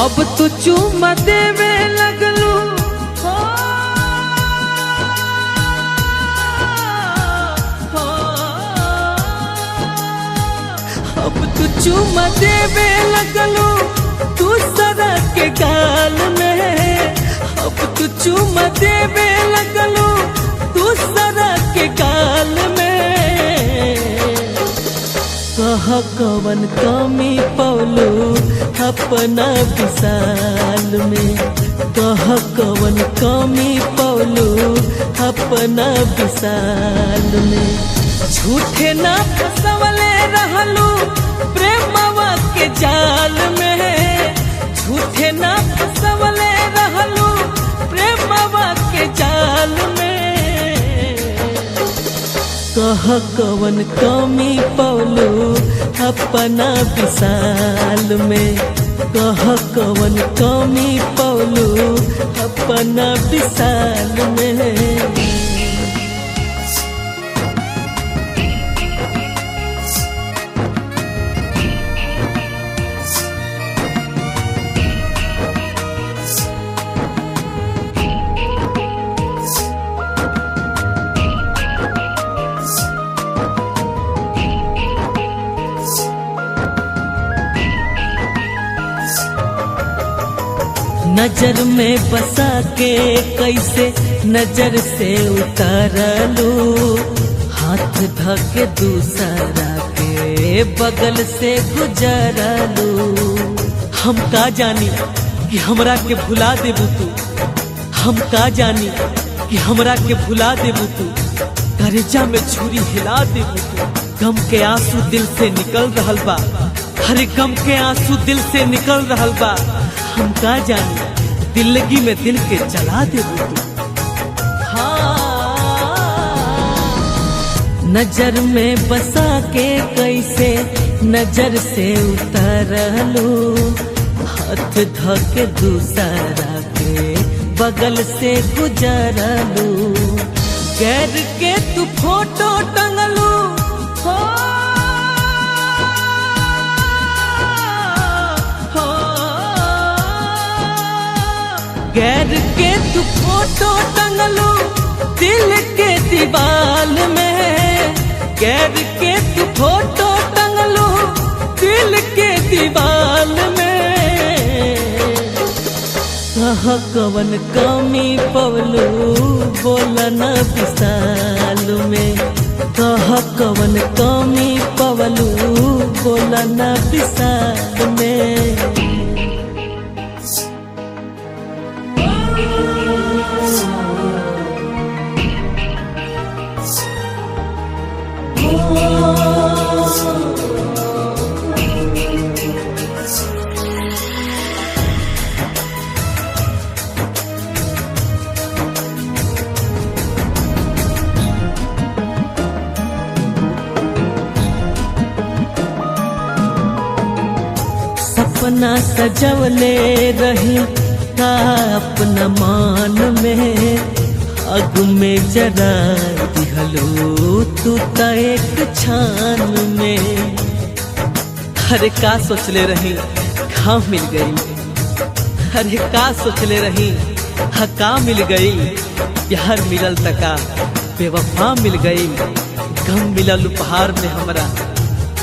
अब तू चुम्मा देवे लगलू हो, हो, अब तू चुम्मा देवे लगलू तू सदा के गाल में। अब तू चुम्मा देवे लगलू तू सदा के गाल में। कह कवन कमी पौलू अपना विशाल में। कह कवन कमी पौलू अपना विशाल में। झूठे ना फसवले रहलू प्रेमवा के जाल में। झूठे ना फसवले रहलू प्रेमवा के जाल में। कह कवन कमी पौलू अपना विशाल में। कह कवन कमी पौलू अपना विशाल में। नजर में बसा के कैसे नजर से उतारलू। हाथ धके दूसरा के बगल से गुजरलू। हम का जानी कि हमरा के भुला देबू तू। हम का जानी कि हमरा के भुला देबू तू। करेजा में छुरी हिला देबू तू। गम के आंसू दिल से निकल रहल बा। हरे गम के आंसू दिल से निकल रहल बा। हम का जानी दिल्लगी में दिल के जला देबू तू। हाँ, नजर में बसा के कैसे नजर से उतारलू। हाथ धके दूसरा के बगल से गुजरलू। गैर के तू फोटो टंगलू हो, गैर के तू फोटो टंगलू दिल के दीवाल में। गैर के तू फोटो टंगलू दिल के दीवाल में। कह कवन कमी पौलू बोलना विशाल में। कह कवन कमी पौलू बोलना विशाल में। सपना सजवले रही का अपना मान में। अग में जरा दिहलो तू त एक छान में। अरे का सोचले रही खा मिल गई। अरे का सोचले रही का मिल गई। प्यार मिलल तका बेवफा मिल गई। गम मिलल उपहार में हमरा।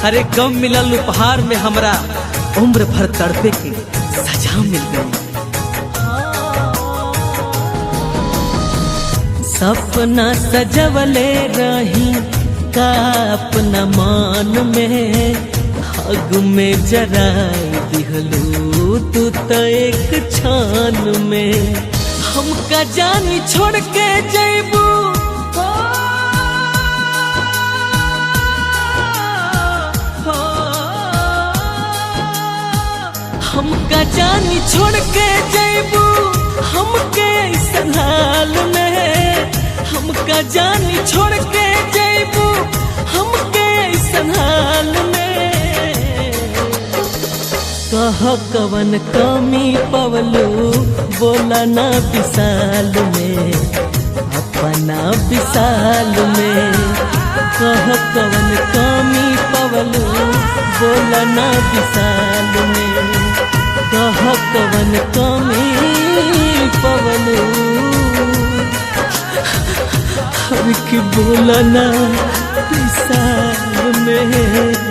अरे गम मिलल उपहार में हमरा। उम्र भर तड़पे की सजा मिल गई। सपना सजवले रही का अपना मान में। अग में जराई दिहलू तू त एक छान में। हमका जानी छोड़ के जैबू हमका हमका जानी छोड़ के जैबू हमके ऐसन हाल में, हमका जानी छोड़ के जैबू हमके ऐसन हाल में। कह कवन कमी पवलू बोला ना विशाल में, अपना विशाल में। कह कवन कमी पवलू बोला ना विशाल में, कह कवन कमी पवलू हर की बोला ना विशाल में।